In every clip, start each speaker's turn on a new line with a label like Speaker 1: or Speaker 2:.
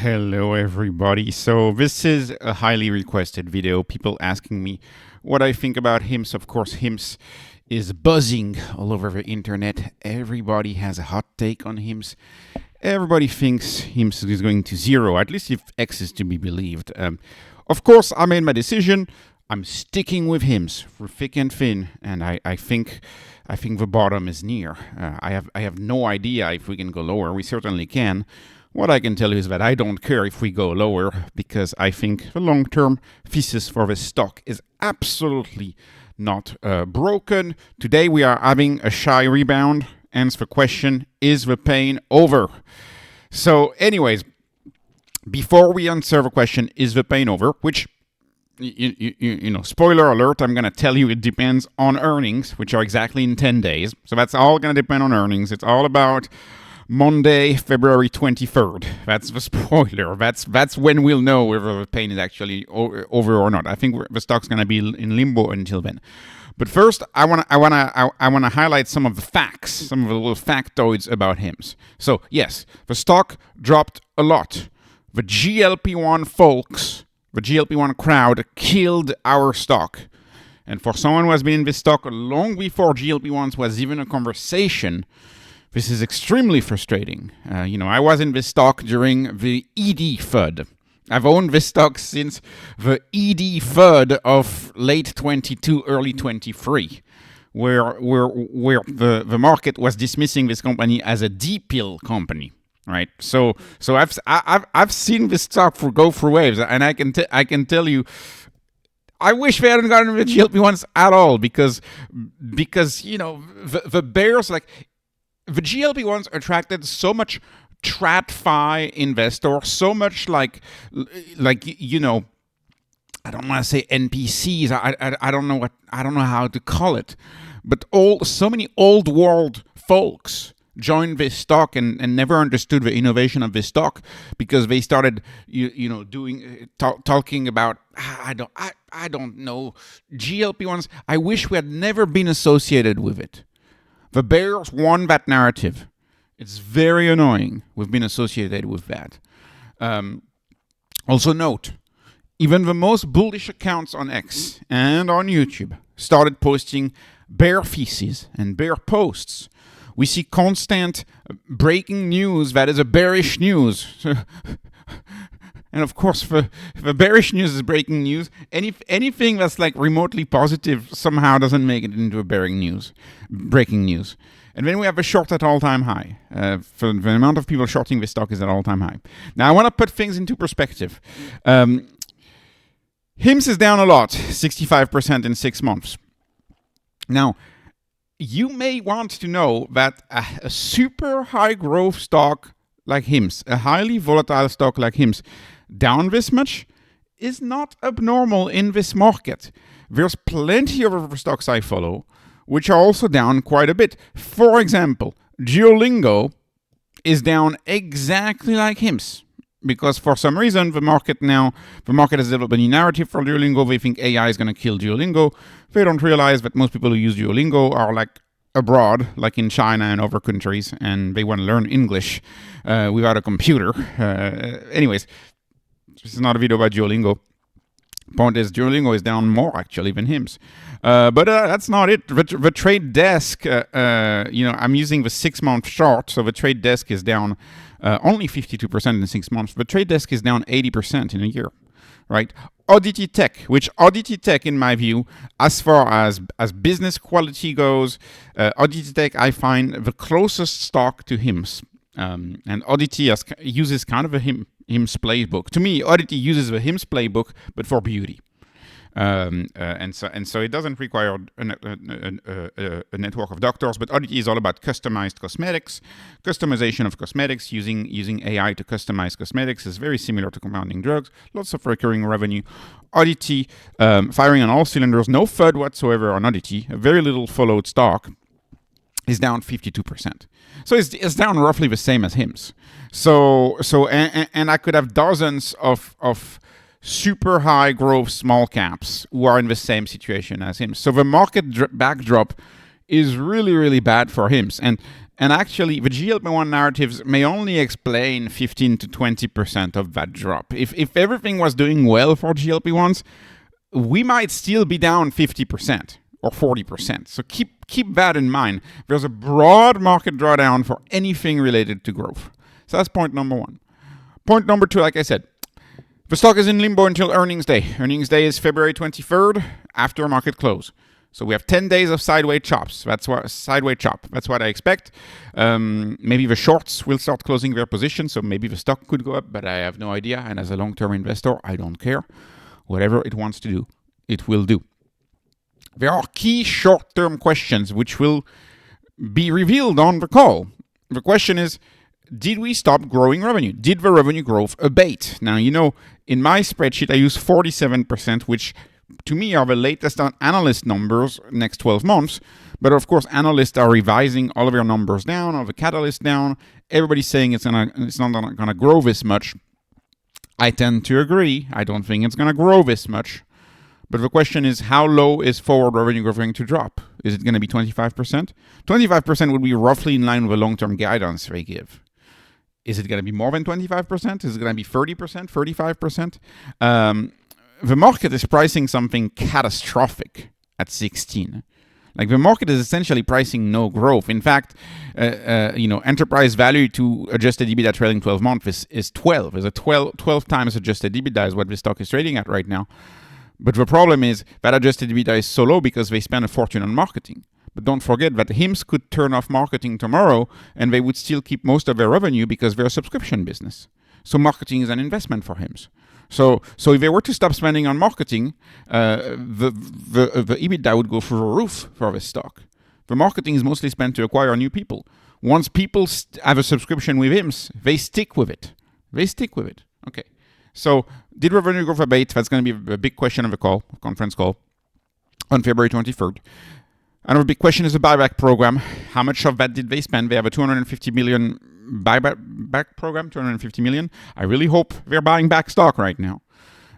Speaker 1: Hello everybody. So this is a highly requested video. People asking me what I think about HIMS. Of course, HIMS is buzzing all over the internet. Everybody has a hot take on HIMS. Everybody thinks HIMS is going to zero, at least if X is to be believed. Of course, I made my decision. I'm sticking with HIMS for thick and thin, and I think the bottom is near. I have no idea if we can go lower. We certainly can. What I can tell you is that I don't care if we go lower, because I think the long-term thesis for this stock is absolutely not broken. Today we are having a shy rebound. Hence the question, is the pain over? So anyways, before we answer the question, is the pain over, which, you know, spoiler alert, I'm going to tell you it depends on earnings, which are exactly in 10 days. So that's all going to depend on earnings. It's all about Monday, February 23rd. That's the spoiler. That's when we'll know whether the pain is actually over or not. I think the stock's going to be in limbo until then. But first, I want to highlight some of the facts, some of the little factoids about HIMS. So yes, the stock dropped a lot. The GLP-1 folks, the GLP-1 crowd killed our stock. And for someone who has been in this stock long before GLP-1s was even a conversation, this is extremely frustrating. I was in this stock during the ED FUD. I've owned this stock since the ED FUD of late 22, early 23, where the market was dismissing this company as a D-pill company, right? So I've seen this stock go through waves, and I can tell you, I wish they hadn't gotten the GLP-1s at all, because the bears, like, the GLP-1s attracted so much TradFi investor, so much like I don't want to say NPCs. I don't know how to call it, but so many old world folks joined this stock and never understood the innovation of this stock, because they started talking about I don't know, GLP-1s. I wish we had never been associated with it. The bears won that narrative. It's very annoying we've been associated with that. Also note, even the most bullish accounts on X and on YouTube started posting bear theses and bear posts. We see constant breaking news that is a bearish news. And of course, the bearish news is breaking news. Anything that's like remotely positive somehow doesn't make it into a breaking news. And then we have a short at all-time high. For the amount of people shorting this stock is at all-time high. Now, I want to put things into perspective. HIMS is down a lot, 65% in 6 months. Now, you may want to know that a super high-growth stock like HIMS, a highly volatile stock like HIMS, down this much is not abnormal in this market. There's plenty of other stocks I follow which are also down quite a bit. For example, Duolingo is down exactly like HIMS, because for some reason the market has developed a new narrative for Duolingo. They think AI is going to kill Duolingo. They don't realize that most people who use Duolingo are like abroad, like in China and other countries, and they want to learn English without a computer. Anyways, this is not a video about Duolingo. Point is, Duolingo is down more actually than HIMS. But that's not it. The trade desk, I'm using the 6-month chart, so the trade desk is down only 52% in 6 months. The trade desk is down 80% in a year, right? Oddity Tech, in my view, as far as business quality goes, Oddity Tech, I find the closest stock to HIMS. And Oddity uses kind of a HIMS playbook. To me, Oddity uses the HIMS playbook, but for beauty. And so it doesn't require a network of doctors, but Oddity is all about customized cosmetics. Customization of cosmetics using AI to customize cosmetics is very similar to compounding drugs. Lots of recurring revenue. Oddity, firing on all cylinders, no FUD whatsoever on Oddity, a very little followed stock, is down 52%. So it's down roughly the same as HIMS. And I could have dozens of super high growth small caps who are in the same situation as HIMS. So the market backdrop is really, really bad for HIMS. And actually, the GLP-1 narratives may only explain 15 to 20% of that drop. If everything was doing well for GLP-1s, we might still be down 50% or 40%. So keep that in mind. There's a broad market drawdown for anything related to growth. So that's point number one. Point number two, like I said, the stock is in limbo until earnings day. Earnings day is February 23rd after market close. So we have 10 days of sideways chops. That's what I expect. Maybe the shorts will start closing their position, so maybe the stock could go up, but I have no idea. And as a long-term investor, I don't care. Whatever it wants to do, it will do. There are key short-term questions which will be revealed on the call. The question is, did we stop growing revenue? Did the revenue growth abate? Now, in my spreadsheet, I use 47%, which to me are the latest analyst numbers next 12 months. But of course, analysts are revising all of their numbers down, all the catalysts down. Everybody's saying it's not going to grow this much. I tend to agree. I don't think it's going to grow this much. But the question is, how low is forward revenue growth going to drop? Is it going to be 25%? 25% would be roughly in line with the long-term guidance they give. Is it going to be more than 25%? Is it going to be 30%, 35%? The market is pricing something catastrophic at 16. Like the market is essentially pricing no growth. In fact, enterprise value to adjusted EBITDA trailing 12 months is 12. Is a 12 times adjusted EBITDA is what the stock is trading at right now. But the problem is that adjusted EBITDA is so low because they spend a fortune on marketing. But don't forget that HIMSS could turn off marketing tomorrow and they would still keep most of their revenue because they're a subscription business. So marketing is an investment for HIMSS. So if they were to stop spending on marketing, the EBITDA would go through the roof for this stock. The marketing is mostly spent to acquire new people. Once people have a subscription with HIMSS, they stick with it. Okay. So did revenue growth abate? That's going to be a big question of the conference call on February 23rd. Another big question is the buyback program. How much of that did they spend? They have a 250 million buyback program, 250 million. I really hope they're buying back stock right now.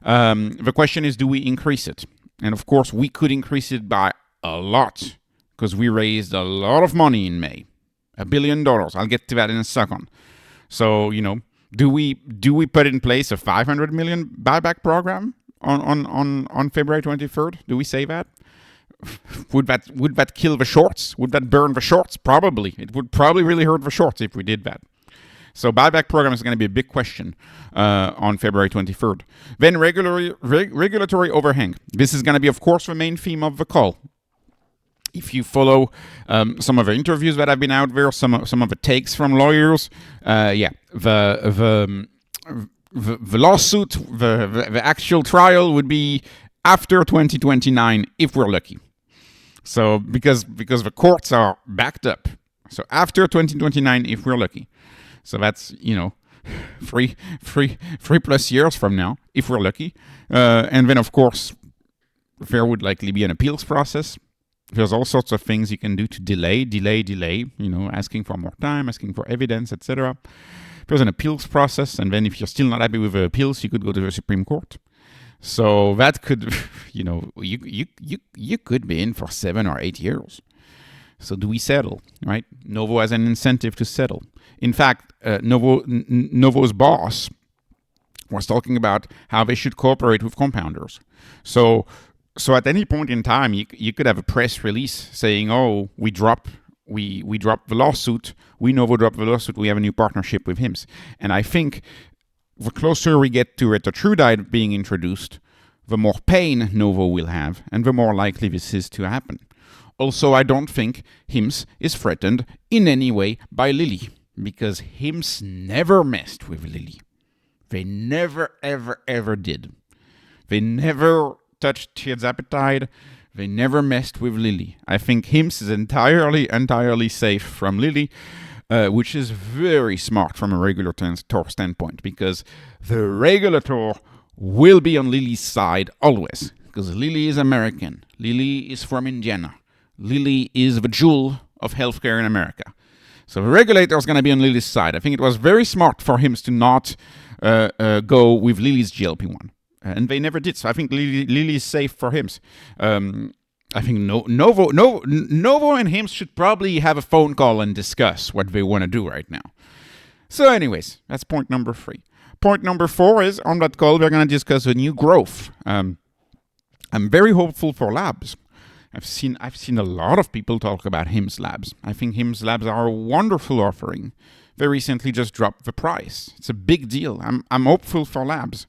Speaker 1: The question is, do we increase it? And of course, we could increase it by a lot because we raised a lot of money in May, $1 billion. I'll get to that in a second. So, do we put in place a 500 million buyback program on February 23rd? Do we say that? Would that kill the shorts? Would that burn the shorts? Probably. It would probably really hurt the shorts if we did that. So buyback program is going to be a big question on February 23rd. Then regulatory overhang. This is going to be, of course, the main theme of the call. If you follow some of the interviews that have been out there, some of the takes from lawyers, the lawsuit, the actual trial would be after 2029 if we're lucky. So because the courts are backed up. So after 2029 if we're lucky. So that's 3+ years from now if we're lucky. And then of course there would likely be an appeals process. There's all sorts of things you can do to delay, asking for more time, asking for evidence, etc. There's an appeals process, and then if you're still not happy with the appeals, you could go to the Supreme Court. So that could, you could be in for 7 or 8 years. So do we settle, right? Novo has an incentive to settle. In fact, Novo's boss was talking about how they should cooperate with compounders. So at any point in time, you could have a press release saying, "Oh, we dropped the lawsuit. Novo dropped the lawsuit. We have a new partnership with HIMSS." And I think the closer we get to retatrutide being introduced, the more pain Novo will have, and the more likely this is to happen. Also, I don't think HIMSS is threatened in any way by Lilly, because HIMSS never messed with Lilly. They never, ever, ever did. They never touched tirzepatide. They never messed with Lilly. I think HIMSS is entirely safe from Lilly, which is very smart from a regulator standpoint, because the regulator will be on Lilly's side always, because Lilly is American. Lilly is from Indiana. Lilly is the jewel of healthcare in America. So the regulator is going to be on Lilly's side. I think it was very smart for HIMSS to not go with Lilly's GLP-1. And they never did. So I think Lilly is safe for HIMSS. I think Novo and Hims should probably have a phone call and discuss what they want to do right now. So anyways, that's point number 3. Point number 4 is, on that call, we're going to discuss a new growth. I'm very hopeful for labs. I've seen a lot of people talk about Hims Labs. I think Hims Labs are a wonderful offering. They recently just dropped the price. It's a big deal. I'm hopeful for labs.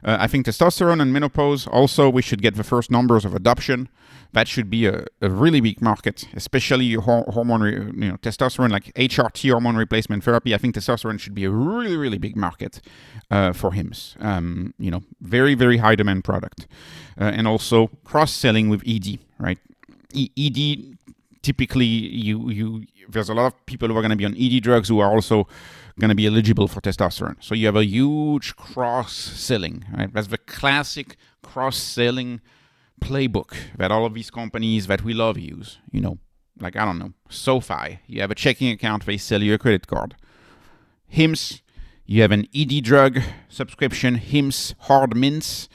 Speaker 1: I think testosterone and menopause, also, we should get the first numbers of adoption. That should be a really big market, especially hormone, testosterone, like HRT, hormone replacement therapy. I think testosterone should be a really, really big market for Hims. Very, very high demand product. And also cross-selling with ED, right? ED, typically, there's a lot of people who are going to be on ED drugs who are also going to be eligible for testosterone. So you have a huge cross-selling, right? That's the classic cross-selling playbook that all of these companies that we love use. Like, I don't know, SoFi. You have a checking account, they sell you a credit card. Hims, you have an ED drug subscription, Hims Hard Mints.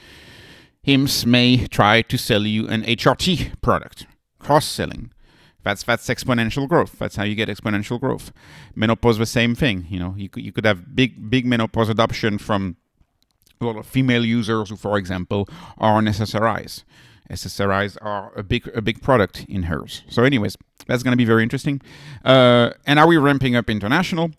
Speaker 1: Hims may try to sell you an HRT product. Cross-selling. That's exponential growth. That's how you get exponential growth. Menopause, the same thing. You could have big menopause adoption from a lot of female users who, for example, are on SSRIs. SSRIs are a big product in hers. So anyways, that's going to be very interesting. And are we ramping up international,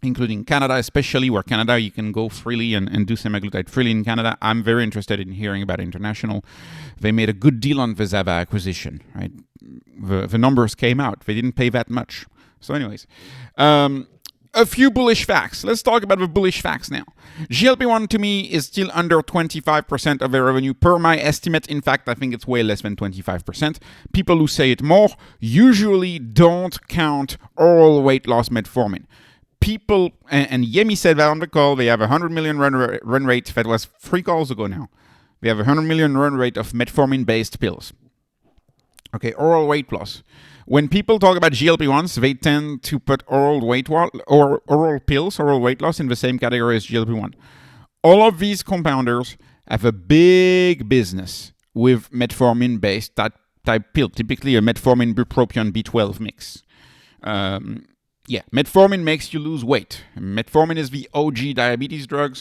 Speaker 1: including Canada, especially where Canada, you can go freely and do semaglutide freely in Canada. I'm very interested in hearing about international. They made a good deal on the SAGA acquisition, right? The numbers came out. They didn't pay that much. So anyways, a few bullish facts. Let's talk about the bullish facts now. GLP-1 to me is still under 25% of their revenue per my estimate. In fact, I think it's way less than 25%. People who say it more usually don't count oral weight loss metformin. People, and Yemi said that on the call, they have a 100 million run rate. That was 3 calls ago now. They have a 100 million run rate of metformin-based pills. Okay, oral weight loss. When people talk about GLP-1s, they tend to put oral weight loss in the same category as GLP-1. All of these compounders have a big business with metformin-based type pill, typically a metformin bupropion B12 mix. Metformin makes you lose weight. Metformin is the OG diabetes drug.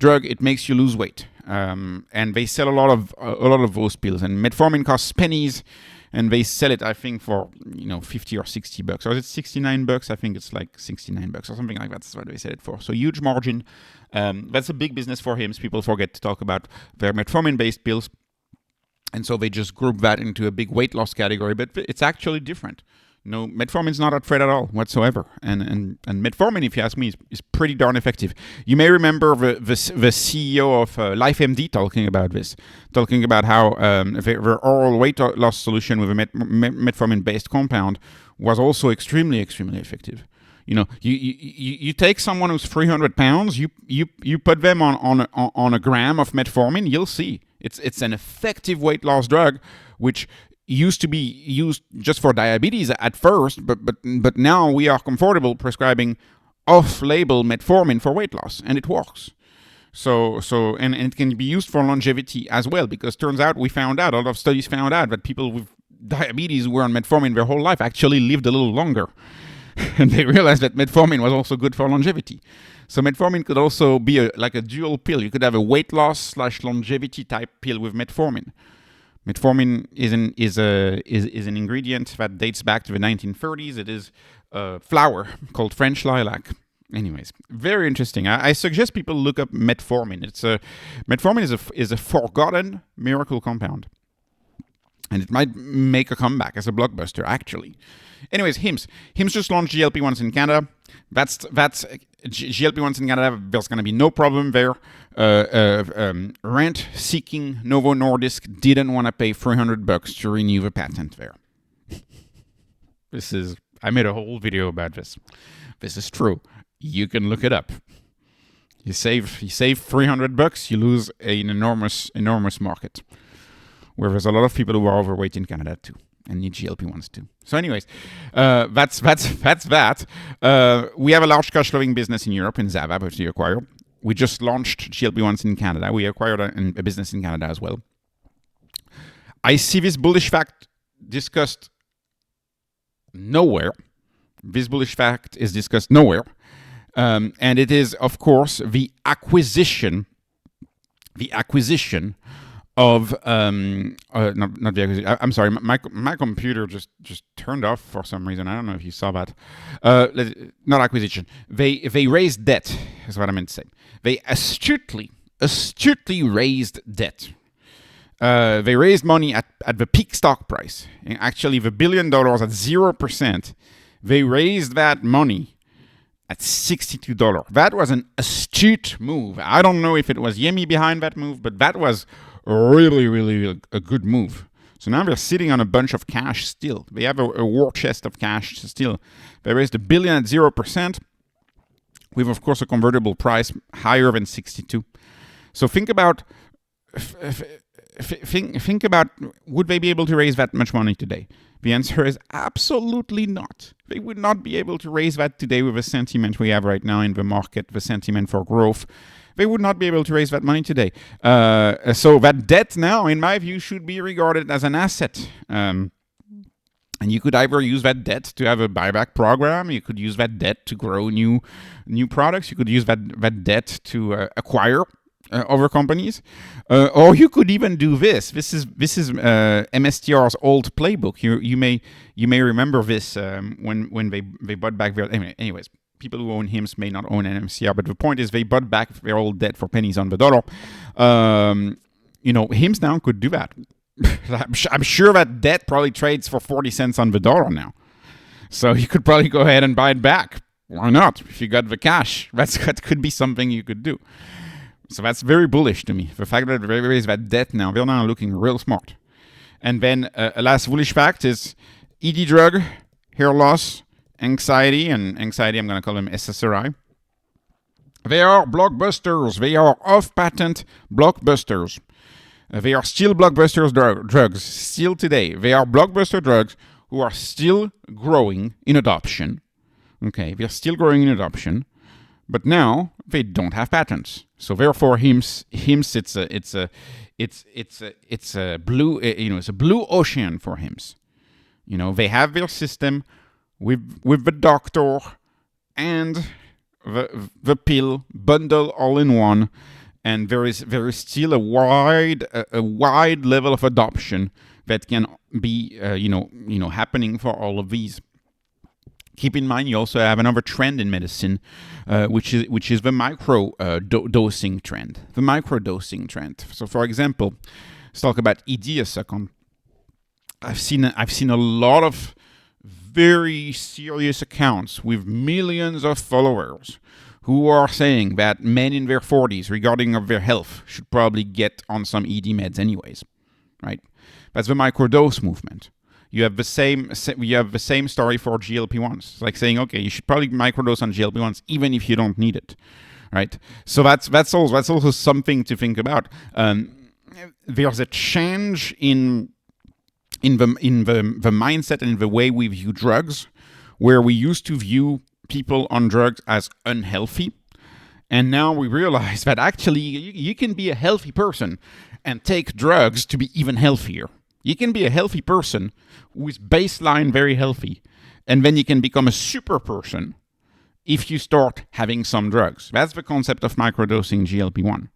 Speaker 1: It makes you lose weight, and they sell a lot of those pills. And metformin costs pennies. And they sell it, I think, for 50 or 60 bucks. Or is it 69 bucks? I think it's like 69 bucks or something like that. That's what they sell it for. So huge margin. That's a big business for Hims. People forget to talk about their metformin-based pills. And so they just group that into a big weight loss category. But it's actually different. Metformin is not a threat at all whatsoever. And metformin, if you ask me, is pretty darn effective. You may remember the CEO of LifeMD talking about this, talking about how their oral weight loss solution with a metformin-based compound was also extremely, extremely effective. You take someone who's 300 pounds, you put them on a gram of metformin, you'll see it's an effective weight loss drug, which used to be used just for diabetes at first, but now we are comfortable prescribing off-label metformin for weight loss, and it works. So it can be used for longevity as well, because turns out a lot of studies found out that people with diabetes who were on metformin their whole life actually lived a little longer. And they realized that metformin was also good for longevity. So metformin could also be like a dual pill. You could have a weight loss / longevity type pill with metformin. Metformin is an ingredient that dates back to the 1930s. It is a flower called French lilac. Anyways, very interesting. I suggest people look up metformin. Metformin is a forgotten miracle compound, and it might make a comeback as a blockbuster, actually. Anyways, Hims just launched GLP-1s in Canada. That's GLP-1s in Canada. There's going to be no problem there. Rent-seeking Novo Nordisk didn't want to pay $300 to renew the patent there. I made a whole video about this. This is true. You can look it up. You save $300, you lose an enormous market, where there's a lot of people who are overweight in Canada too, and need GLP-1s too. So anyways, that's that. We have a large cash flowing business in Europe, in SAGA, which we acquired. We just launched GLP-1s in Canada. We acquired a business in Canada as well. I see this bullish fact discussed nowhere. This bullish fact is discussed nowhere. And it is, of course, the acquisition of not the acquisition. I'm sorry, my computer just turned off for some reason. I don't know if you saw that. Not acquisition. They raised debt. Is what I meant to say. They astutely raised debt. They raised money at the peak stock price. And actually, the $1 billion at 0%. They raised that money at $62. That was an astute move. I don't know if it was Yemi behind that move, but that was really a good move. So now they're sitting on a bunch of cash still. They have a war chest of cash still. They raised $1 billion at 0%, with, of course, a convertible price higher than 62. So think about, think about, would they be able to raise that much money today? The answer is absolutely not. They would not be able to raise that today with the sentiment we have right now in the market, the sentiment for growth. They would not be able to raise that money today. So that debt now, in my view, should be regarded as an asset. And you could either use that debt to have a buyback program. You could use that debt to grow new products. You could use that debt to acquire other companies, or you could even do this. This is MSTR's old playbook. You may remember this when they bought back their. Anyways, people who own HIMS may not own an MSTR, but the point is they bought back their old debt for pennies on the dollar. HIMS now could do that. I'm sure that debt probably trades for 40 cents on the dollar now, so you could probably go ahead and buy it back. Why not? If you got the cash, that could be something you could do. So that's very bullish to me. The fact that they raise that debt now, they're now looking real smart. And then a last bullish fact is ED drug, hair loss, anxiety, and anxiety I'm going to call them SSRI. They are blockbusters. They are off-patent blockbusters. They are still blockbusters drugs, still today. They are blockbuster drugs who are still growing in adoption. Okay, they're still growing in adoption. But now they don't have patents, so therefore, HIMS it's a blue it's a blue ocean for HIMS. They have their system with the doctor and the pill bundle all in one, and there is still a wide level of adoption that can be happening for all of these. Keep in mind, you also have another trend in medicine, which is the micro dosing trend. The micro dosing trend. So, for example, let's talk about ED a second. I've seen a lot of very serious accounts with millions of followers who are saying that men in their 40s, regarding of their health, should probably get on some ED meds anyways, right? That's the microdose movement. You have the same story for GLP-1s. It's like saying, okay, you should probably microdose on GLP-1s even if you don't need it, right? So that's also something to think about. There's a change in the mindset and in the way we view drugs, where we used to view people on drugs as unhealthy, and now we realize that actually you can be a healthy person and take drugs to be even healthier. You can be a healthy person who is baseline very healthy, and then you can become a super person if you start having some drugs. That's the concept of microdosing GLP-1.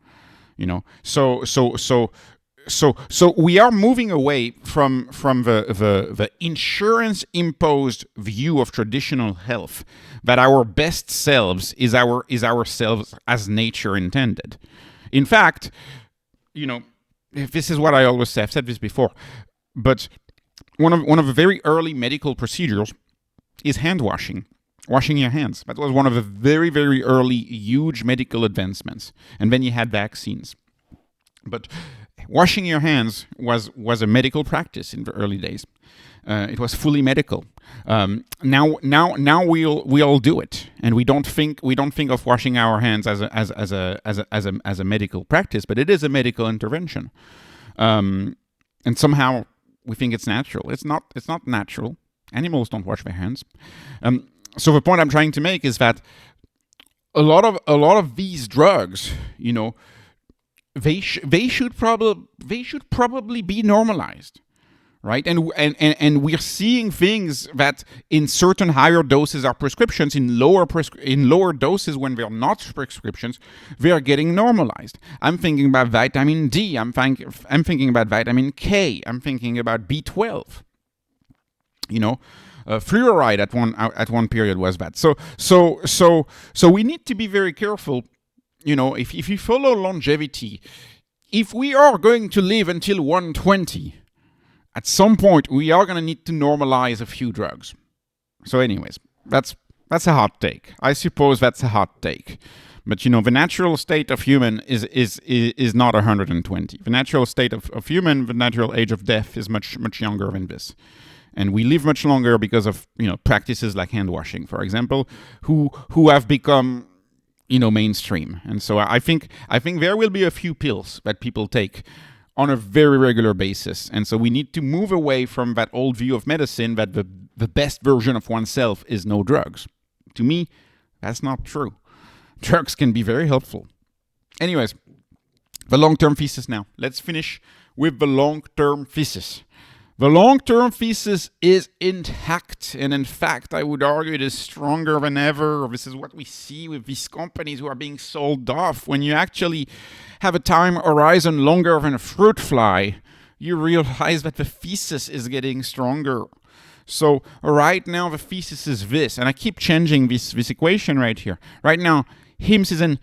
Speaker 1: So we are moving away from the insurance imposed view of traditional health, that our best selves is ourselves as nature intended. In fact, this is what I always say. I've said this before, but one of the very early medical procedures is hand washing your hands. That was one of the very, very early huge medical advancements. And then you had vaccines. But washing your hands was a medical practice in the early days. It was fully medical. Now we all do it, and we don't think of washing our hands as a medical practice, but it is a medical intervention. And somehow we think it's natural. It's not natural. Animals don't wash their hands. So the point I'm trying to make is that a lot of these drugs, they should probably be normalized, right? And we're seeing things that in certain higher doses are prescriptions, in lower doses when they're not prescriptions, they are getting normalized. I'm thinking about vitamin D. I'm thinking about vitamin K. I'm thinking about B12. Fluoride at one period was bad. So we need to be very careful. If you follow longevity, if we are going to live until 120, at some point we are going to need to normalize a few drugs. So anyways, that's a hot take. I suppose that's a hot take. But the natural state of human is not 120. The natural state of human, the natural age of death is much younger than this. And we live much longer because of practices like hand washing, for example, who have become mainstream. And so I think there will be a few pills that people take on a very regular basis. And so we need to move away from that old view of medicine that the best version of oneself is no drugs. To me, that's not true. Drugs can be very helpful. Anyways, the long-term thesis now. Let's finish with the long-term thesis. The long-term thesis is intact, and in fact, I would argue it is stronger than ever. This is what we see with these companies who are being sold off. When you actually have a time horizon longer than a fruit fly, you realize that the thesis is getting stronger. So right now, the thesis is this, and I keep changing this equation right here. Right now, HIMSS is an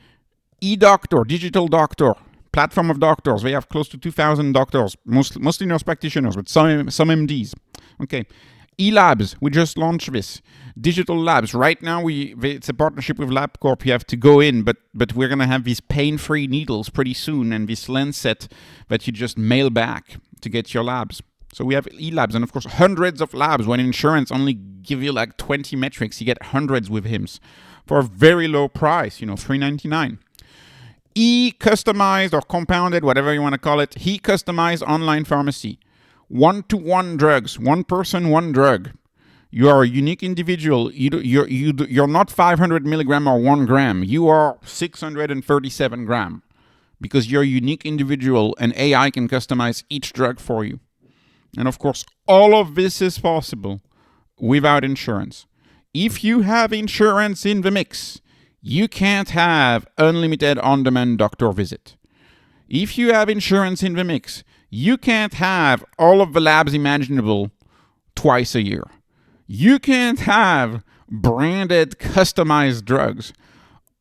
Speaker 1: e-doctor, digital doctor, platform of doctors. They have close to 2,000 doctors, mostly nurse practitioners, but some MDs. Okay. E-labs, we just launched this. Digital labs. Right now, it's a partnership with LabCorp. You have to go in, but we're going to have these pain-free needles pretty soon, and this lens set that you just mail back to get your labs. So we have e-labs, and of course, hundreds of labs. When insurance only give you like 20 metrics, you get hundreds with HIMSS for a very low price, $3.99. E-customized or compounded, whatever you want to call it, customized online pharmacy. One-to-one drugs, one person, one drug. You are a unique individual. You're not 500 milligram or 1 gram. You are 637 gram because you're a unique individual and AI can customize each drug for you. And of course, all of this is possible without insurance. If you have insurance in the mix, you can't have unlimited on-demand doctor visit. If you have insurance in the mix, you can't have all of the labs imaginable twice a year. You can't have branded, customized drugs.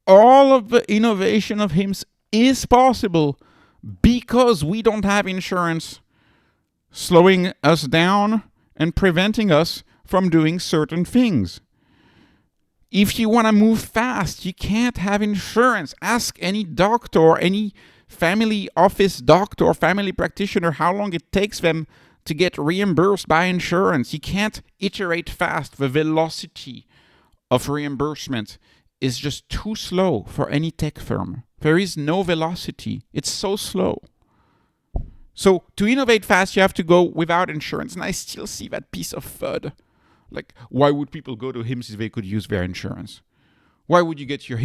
Speaker 1: All of the innovation of HIMSS is possible because we don't have insurance slowing us down and preventing us from doing certain things. If you want to move fast, you can't have insurance. Ask any doctor, any family office doctor, family practitioner, how long it takes them to get reimbursed by insurance. You can't iterate fast. The velocity of reimbursement is just too slow for any tech firm. There is no velocity. It's so slow. So to innovate fast, you have to go without insurance. And I still see that piece of FUD. Like, why would people go to HIMSS if they could use their insurance? Why would you get your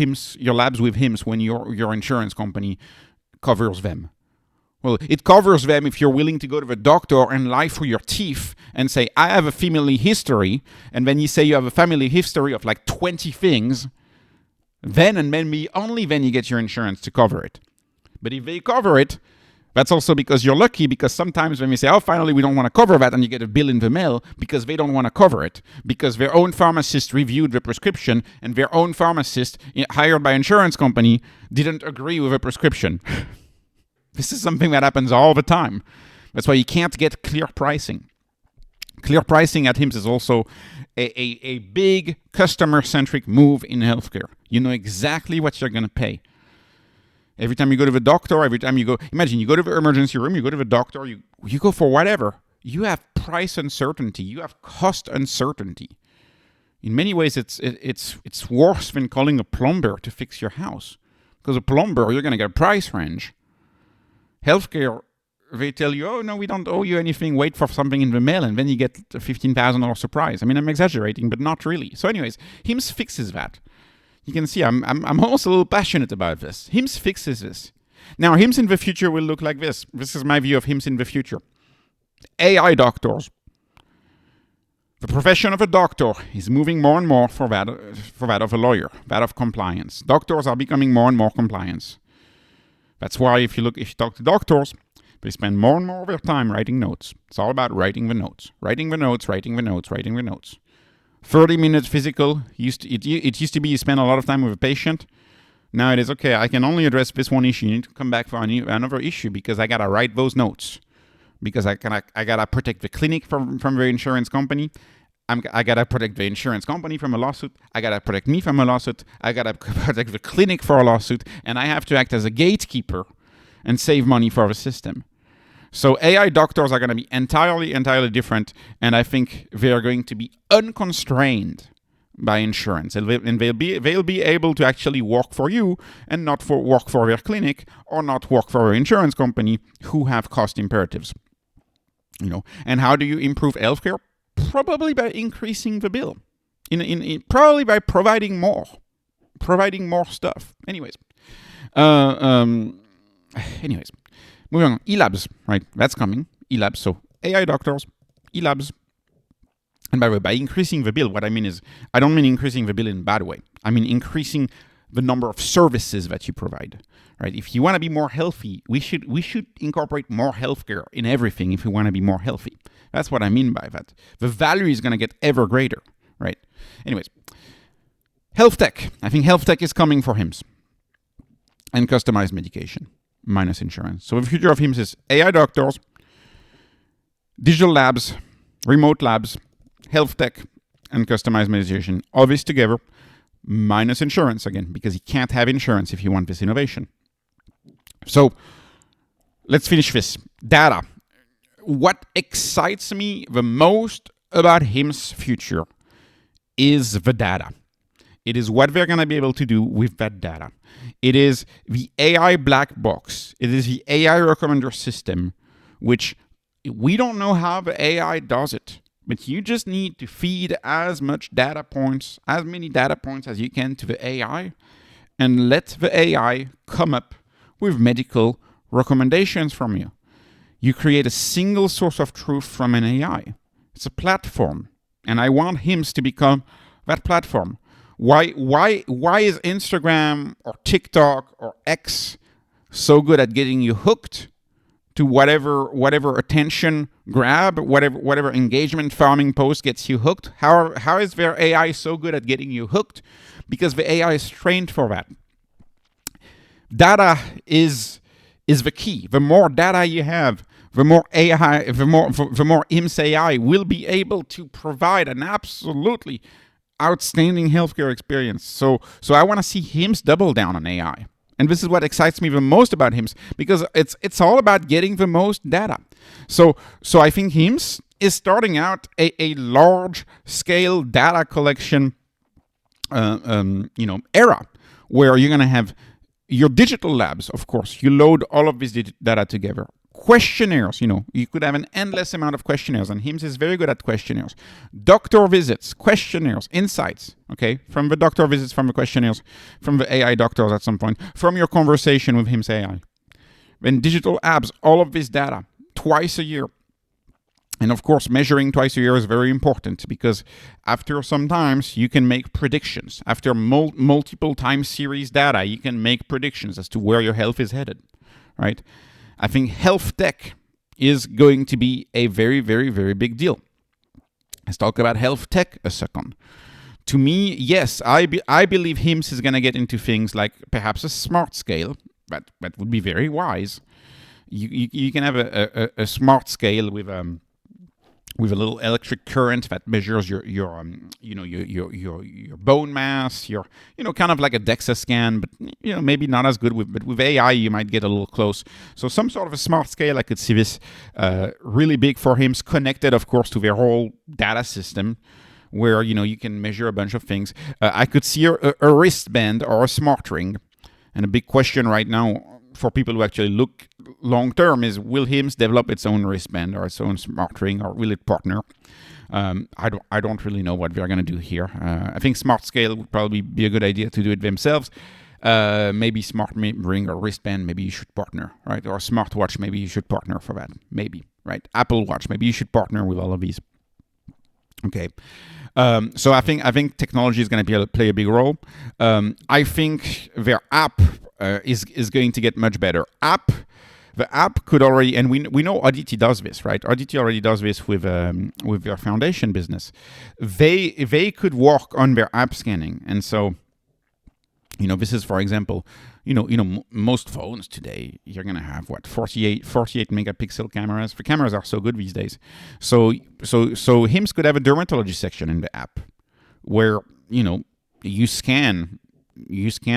Speaker 1: labs with HIMSS when your insurance company covers them? Well, it covers them if you're willing to go to the doctor and lie for your teeth and say, I have a family history, and then you say you have a family history of like 20 things, then and maybe only then you get your insurance to cover it. But if they cover it, that's also because you're lucky, because sometimes when we say, oh, finally, we don't want to cover that, and you get a bill in the mail because they don't want to cover it, because their own pharmacist reviewed the prescription, and their own pharmacist hired by insurance company didn't agree with the prescription. This is something that happens all the time. That's why you can't get clear pricing. Clear pricing at HIMSS is also a big customer-centric move in healthcare. You know exactly what you're going to pay. Every time you go to the doctor, imagine you go to the emergency room, you go to the doctor, you go for whatever. You have price uncertainty. You have cost uncertainty. In many ways, it's worse than calling a plumber to fix your house. Because a plumber, you're going to get a price range. Healthcare, they tell you, oh, no, we don't owe you anything. Wait for something in the mail, and then you get a $15,000 surprise. I mean, I'm exaggerating, but not really. So anyways, HIMSS fixes that. You can see I'm almost a little passionate about this. HIMSS fixes this. Now, HIMSS in the future will look like this. This is my view of HIMSS in the future. AI doctors. The profession of a doctor is moving more and more for that of a lawyer, that of compliance. Doctors are becoming more and more compliant. That's why if you talk to doctors, they spend more and more of their time writing notes. It's all about writing the notes. 30 minutes physical. It used to be you spend a lot of time with a patient. Now it is, okay, I can only address this one issue. You need to come back for another issue because I got to write those notes. Because I gotta protect the clinic from the insurance company. I gotta protect the insurance company from a lawsuit. I gotta protect me from a lawsuit. I gotta protect the clinic for a lawsuit. And I have to act as a gatekeeper and save money for the system. So AI doctors are gonna be entirely different. And I think they are going to be unconstrained by insurance, and they'll be able to actually work for you and not work for their clinic or not work for their insurance company who have cost imperatives. And how do you improve healthcare? Probably by increasing the bill. Probably by providing more stuff. Anyways, moving on. E-labs, right? That's coming. E-labs. So AI doctors, e-labs. And by the way, by increasing the bill, what I mean is, I don't mean increasing the bill in a bad way. I mean increasing the number of services that you provide. Right? If you want to be more healthy, we should incorporate more healthcare in everything if we want to be more healthy. That's what I mean by that. The value is going to get ever greater, right? Anyways, health tech. I think health tech is coming for HIMSS. And customized medication, minus insurance. So the future of HIMSS is AI doctors, digital labs, remote labs, health tech, and customized medication. All this together, minus insurance again, because you can't have insurance if you want this innovation. So let's finish this. Data. What excites me the most about HIMSS' future is the data. It is what they're going to be able to do with that data. It is the AI black box. It is the AI recommender system, which we don't know how the AI does it, but you just need to feed as many data points as you can to the AI, and let the AI come up with medical recommendations from you. You create a single source of truth from an AI. It's a platform, and I want HIMSS to become that platform. Why is Instagram or TikTok or X so good at getting you hooked to whatever attention grab, whatever engagement farming post gets you hooked? How is their AI so good at getting you hooked? Because the AI is trained for that. Data is the key. The more data you have, the more HIMSS AI will be able to provide an absolutely outstanding healthcare experience. So I want to see HIMSS double down on AI. And this is what excites me the most about HIMSS, because it's all about getting the most data. So I think HIMSS is starting out a large scale data collection era, where you're going to have your digital labs. Of course, you load all of this data together. Questionnaires, you could have an endless amount of questionnaires, and HIMSS is very good at questionnaires. Doctor visits, questionnaires, insights, okay, from the doctor visits, from the questionnaires, from the AI doctors at some point, from your conversation with HIMSS AI. Then digital apps, all of this data, twice a year. And of course, measuring twice a year is very important, because after sometimes you can make predictions. After multiple time series data, you can make predictions as to where your health is headed, right? I think health tech is going to be a very, very, very big deal. Let's talk about health tech a second. To me, yes, I believe HIMSS is going to get into things like perhaps a smart scale. That would be very wise. You can have a smart scale with a little electric current that measures your bone mass, your kind of like a DEXA scan, but maybe not as good but with AI you might get a little close. So some sort of a smart scale, I could see this really big for HIMSS, connected of course to their whole data system, where you can measure a bunch of things. I could see a wristband or a smart ring, and a big question right now for people who actually look long term is, will HIMSS develop its own wristband or its own smart ring, or will it partner? I don't really know what they're going to do here. I think smart scale would probably be a good idea to do it themselves. maybe smart ring or wristband, maybe you should partner, right? Or smartwatch, maybe you should partner for that, maybe, right? Apple Watch, maybe you should partner with all of these. Okay, so I think technology is going to play a big role. I think their app is going to get much better. The app could already, and we know Audity does this, right? Audity already does this with their foundation business. They could work on their app scanning, and so, this is, for example, most phones today, you're gonna have 48 megapixel cameras. The cameras are so good these days. So HIMSS could have a dermatology section in the app where you scan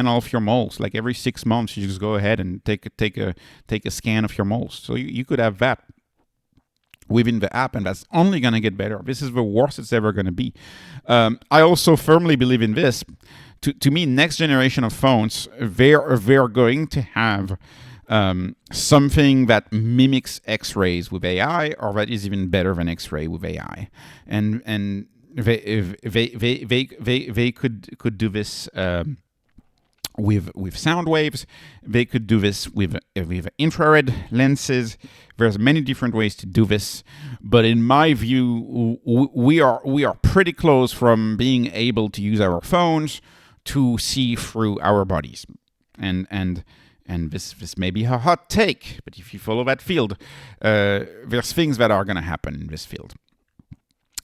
Speaker 1: all of your moles. Like every 6 months, you just go ahead and take a scan of your moles. So you could have that within the app, and that's only going to get better. This is the worst it's ever going to be. I also firmly believe in this. To me, next generation of phones, they're going to have something that mimics X-rays with AI, or that is even better than X-ray with AI, and they could do this with sound waves. They could do this with infrared lenses. There's many different ways to do this, but in my view, we are pretty close from being able to use our phones to see through our bodies, and this may be a hot take, but if you follow that field, there's things that are going to happen in this field.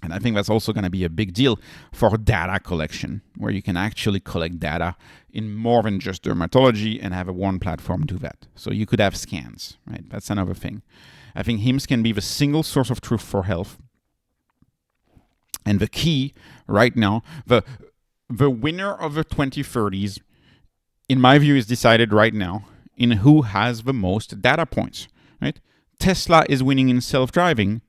Speaker 1: And I think that's also going to be a big deal for data collection, where you can actually collect data in more than just dermatology and have a one platform do that. So you could have scans, right? That's another thing. I think HIMSS can be the single source of truth for health. And the key right now, the winner of the 2030s, in my view, is decided right now in who has the most data points, right? Tesla is winning in self-driving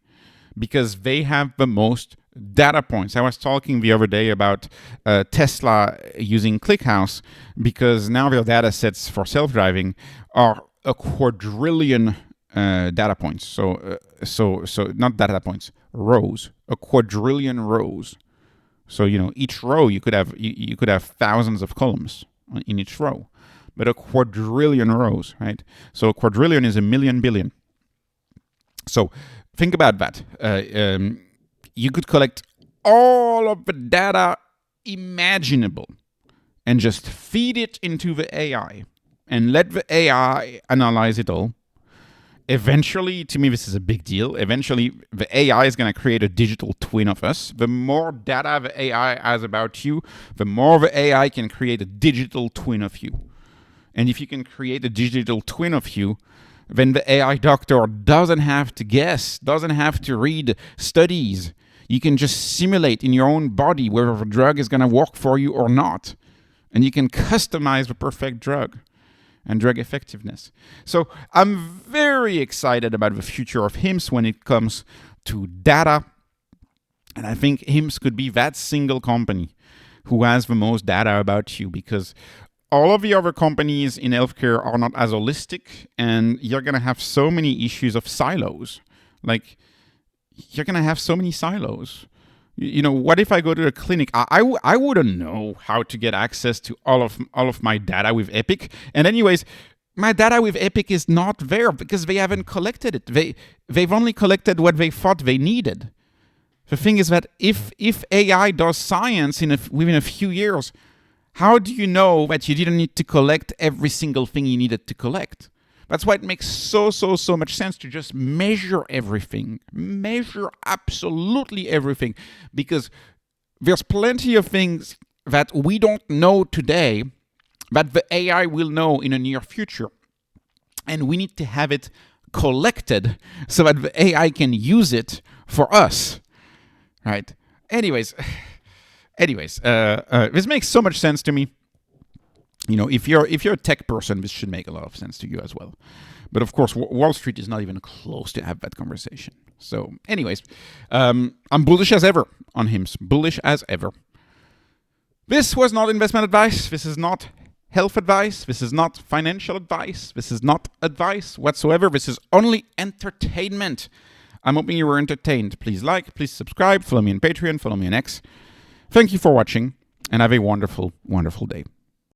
Speaker 1: because they have the most data points. I was talking the other day about Tesla using ClickHouse, because now their data sets for self-driving are a quadrillion data points. So not data points, rows, a quadrillion rows. So each row you could have thousands of columns in each row, but a quadrillion rows, right? So a quadrillion is a million billion. So think about that. You could collect all of the data imaginable and just feed it into the AI and let the AI analyze it all. Eventually, to me, this is a big deal. Eventually, the AI is going to create a digital twin of us. The more data the AI has about you, the more the AI can create a digital twin of you. And if you can create a digital twin of you, then the AI doctor doesn't have to guess, doesn't have to read studies. You can just simulate in your own body whether the drug is going to work for you or not. And you can customize the perfect drug and drug effectiveness. So I'm very excited about the future of HIMSS when it comes to data. And I think HIMSS could be that single company who has the most data about you, because all of the other companies in healthcare are not as holistic, and you're going to have so many issues of silos. Like, you're going to have so many silos. What if I go to a clinic? I wouldn't know how to get access to all of my data with Epic. And anyways, my data with Epic is not there because they haven't collected it. They've only collected what they thought they needed. The thing is that if AI does science within a few years, how do you know that you didn't need to collect every single thing you needed to collect? That's why it makes so much sense to just measure everything. Measure absolutely everything. Because there's plenty of things that we don't know today that the AI will know in the near future. And we need to have it collected so that the AI can use it for us. Right? Anyways, this makes so much sense to me. If you're a tech person, this should make a lot of sense to you as well. But of course, Wall Street is not even close to have that conversation. So anyways, I'm bullish as ever on HIMSS. Bullish as ever. This was not investment advice. This is not health advice. This is not financial advice. This is not advice whatsoever. This is only entertainment. I'm hoping you were entertained. Please like, please subscribe, follow me on Patreon, follow me on X. Thank you for watching, and have a wonderful, wonderful day.